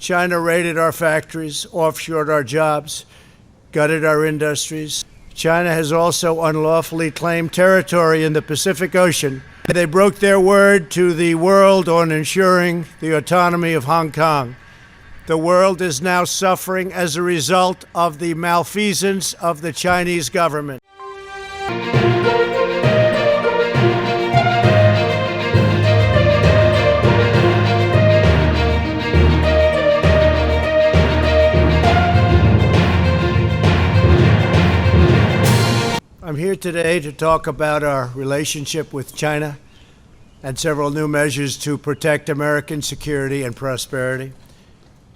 China raided our factories, offshored our jobs, gutted our industries. China has also unlawfully claimed territory in the Pacific Ocean. They broke their word to the world on ensuring the autonomy of Hong Kong. The world is now suffering as a result of the malfeasance of the Chinese government. I'm here today to talk about our relationship with China and several new measures to protect American security and prosperity.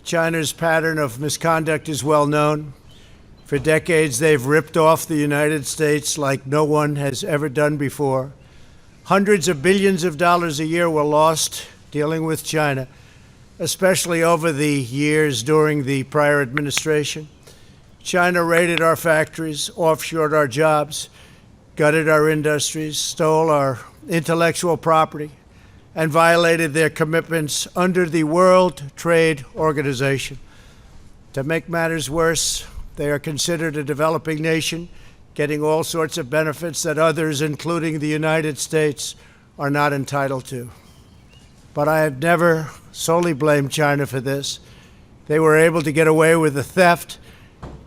China's pattern of misconduct is well known. For decades, they've ripped off the United States like no one has ever done before. Hundreds of billions of dollars a year were lost dealing with China, especially over the years during the prior administration. China raided our factories, offshored our jobs, gutted our industries, stole our intellectual property, and violated their commitments under the World Trade Organization. To make matters worse, they are considered a developing nation, getting all sorts of benefits that others, including the United States, are not entitled to. But I have never solely blamed China for this. They were able to get away with the theft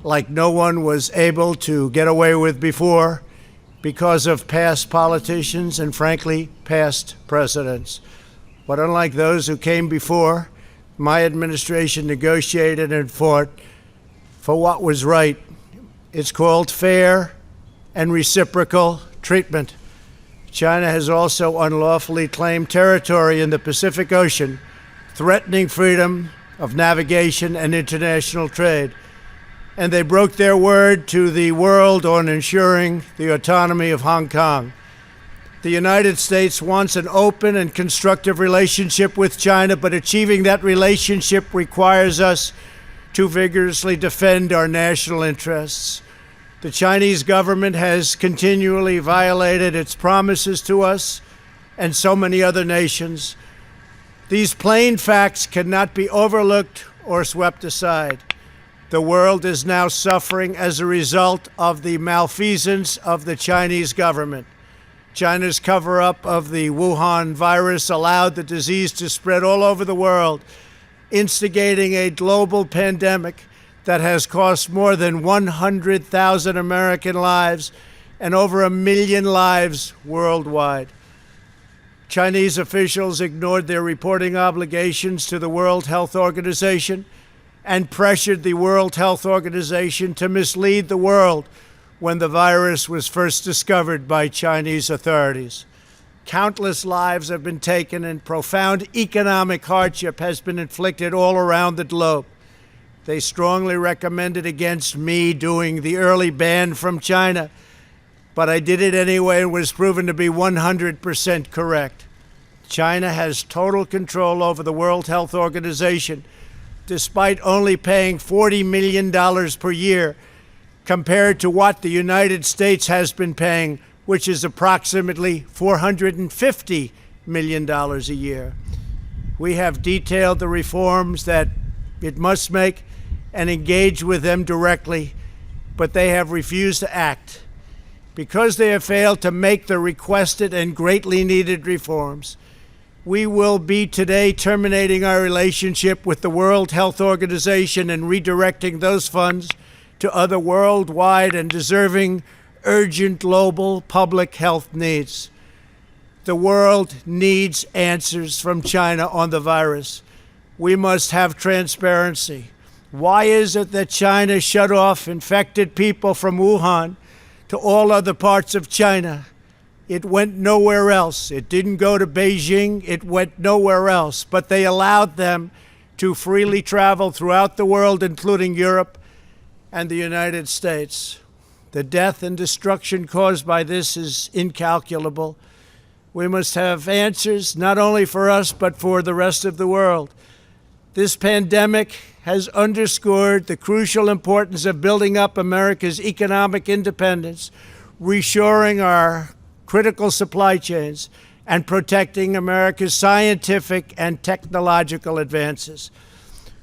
like no one was able to get away with before because of past politicians and, frankly, past presidents. But unlike those who came before, my administration negotiated and fought for what was right. It's called fair and reciprocal treatment. China has also unlawfully claimed territory in the Pacific Ocean, threatening freedom of navigation and international trade. And they broke their word to the world on ensuring the autonomy of Hong Kong. The United States wants an open and constructive relationship with China, but achieving that relationship requires us to vigorously defend our national interests. The Chinese government has continually violated its promises to us and so many other nations. These plain facts cannot be overlooked or swept aside. The world is now suffering as a result of the malfeasance of the Chinese government. China's cover-up of the Wuhan virus allowed the disease to spread all over the world, instigating a global pandemic that has cost more than 100,000 American lives and over 1 million lives worldwide. Chinese officials ignored their reporting obligations to the World Health Organization and pressured the World Health Organization to mislead the world when the virus was first discovered by Chinese authorities. Countless lives have been taken and profound economic hardship has been inflicted all around the globe. They strongly recommended against me doing the early ban from China, but I did it anyway and was proven to be 100% correct. China has total control over the World Health Organization, despite only paying $40 million per year compared to what the United States has been paying, which is approximately $450 million a year. We have detailed the reforms that it must make and engage with them directly, but they have refused to act. Because they have failed to make the requested and greatly needed reforms, we will be today terminating our relationship with the World Health Organization and redirecting those funds to other worldwide and deserving urgent global public health needs. The world needs answers from China on the virus. We must have transparency. Why is it that China shut off infected people from Wuhan to all other parts of China? It went nowhere else. It didn't go to Beijing. It went nowhere else. But they allowed them to freely travel throughout the world, including Europe and the United States. The death and destruction caused by this is incalculable. We must have answers, not only for us, but for the rest of the world. This pandemic has underscored the crucial importance of building up America's economic independence, reshoring our critical supply chains, and protecting America's scientific and technological advances.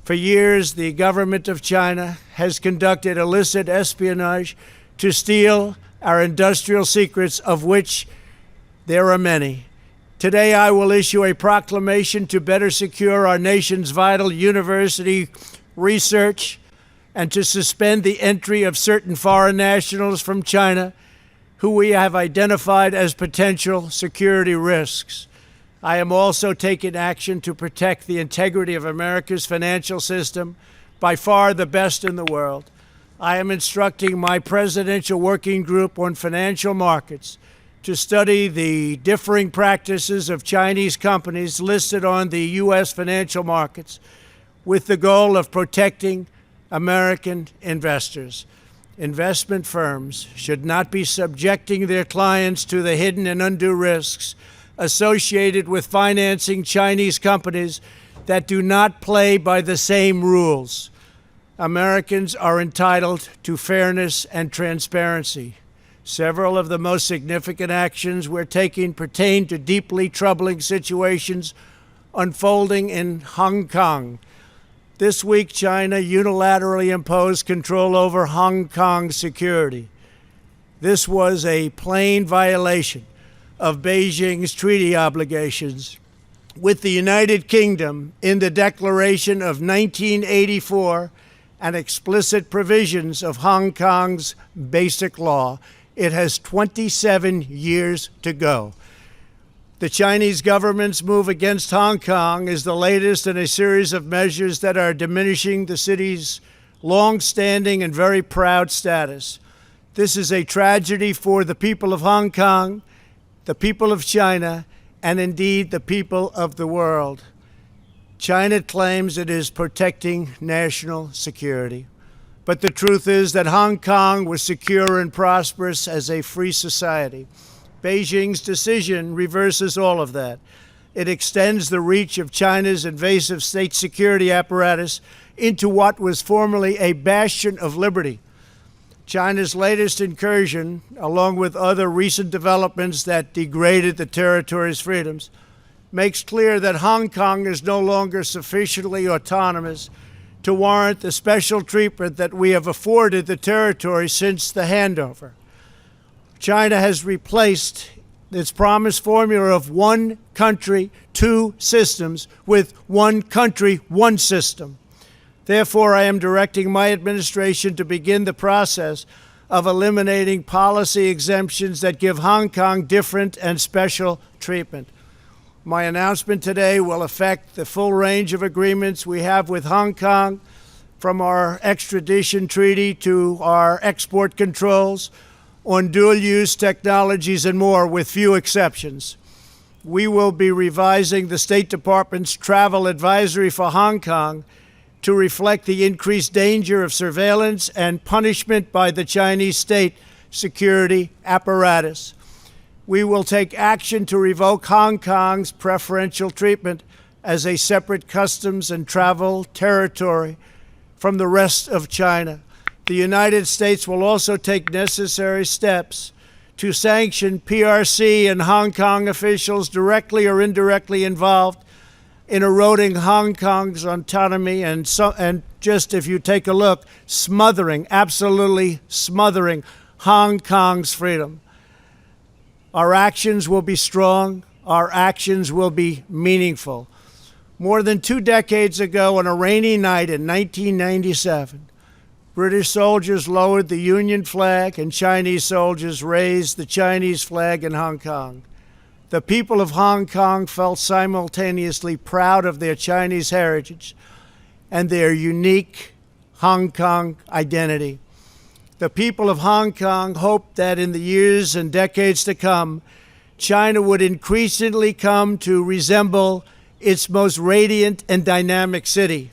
For years, the government of China has conducted illicit espionage to steal our industrial secrets, of which there are many. Today, I will issue a proclamation to better secure our nation's vital university research and to suspend the entry of certain foreign nationals from China who we have identified as potential security risks. I am also taking action to protect the integrity of America's financial system, by far the best in the world. I am instructing my presidential working group on financial markets to study the differing practices of Chinese companies listed on the U.S. financial markets with the goal of protecting American investors. Investment firms should not be subjecting their clients to the hidden and undue risks associated with financing Chinese companies that do not play by the same rules. Americans are entitled to fairness and transparency. Several of the most significant actions we're taking pertain to deeply troubling situations unfolding in Hong Kong. This week, China unilaterally imposed control over Hong Kong's security. This was a plain violation of Beijing's treaty obligations with the United Kingdom in the Declaration of 1984 and explicit provisions of Hong Kong's basic law. It has 27 years to go. The Chinese government's move against Hong Kong is the latest in a series of measures that are diminishing the city's long-standing and very proud status. This is a tragedy for the people of Hong Kong, the people of China, and indeed the people of the world. China claims it is protecting national security. But the truth is that Hong Kong was secure and prosperous as a free society. Beijing's decision reverses all of that. It extends the reach of China's invasive state security apparatus into what was formerly a bastion of liberty. China's latest incursion, along with other recent developments that degraded the territory's freedoms, makes clear that Hong Kong is no longer sufficiently autonomous to warrant the special treatment that we have afforded the territory since the handover. China has replaced its promised formula of one country, two systems with one country, one system. Therefore, I am directing my administration to begin the process of eliminating policy exemptions that give Hong Kong different and special treatment. My announcement today will affect the full range of agreements we have with Hong Kong, from our extradition treaty to our export controls on dual-use technologies and more, with few exceptions. We will be revising the State Department's travel advisory for Hong Kong to reflect the increased danger of surveillance and punishment by the Chinese state security apparatus. We will take action to revoke Hong Kong's preferential treatment as a separate customs and travel territory from the rest of China. The United States will also take necessary steps to sanction PRC and Hong Kong officials directly or indirectly involved in eroding Hong Kong's autonomy and just, if you take a look, absolutely smothering Hong Kong's freedom. Our actions will be strong. Our actions will be meaningful. More than 2 decades ago, on a rainy night in 1997, British soldiers lowered the Union flag and Chinese soldiers raised the Chinese flag in Hong Kong. The people of Hong Kong felt simultaneously proud of their Chinese heritage and their unique Hong Kong identity. The people of Hong Kong hoped that in the years and decades to come, China would increasingly come to resemble its most radiant and dynamic city.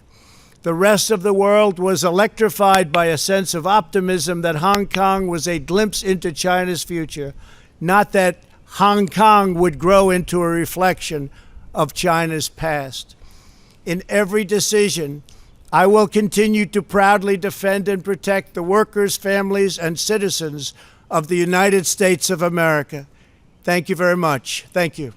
The rest of the world was electrified by a sense of optimism that Hong Kong was a glimpse into China's future, not that Hong Kong would grow into a reflection of China's past. In every decision, I will continue to proudly defend and protect the workers, families, and citizens of the United States of America. Thank you very much. Thank you.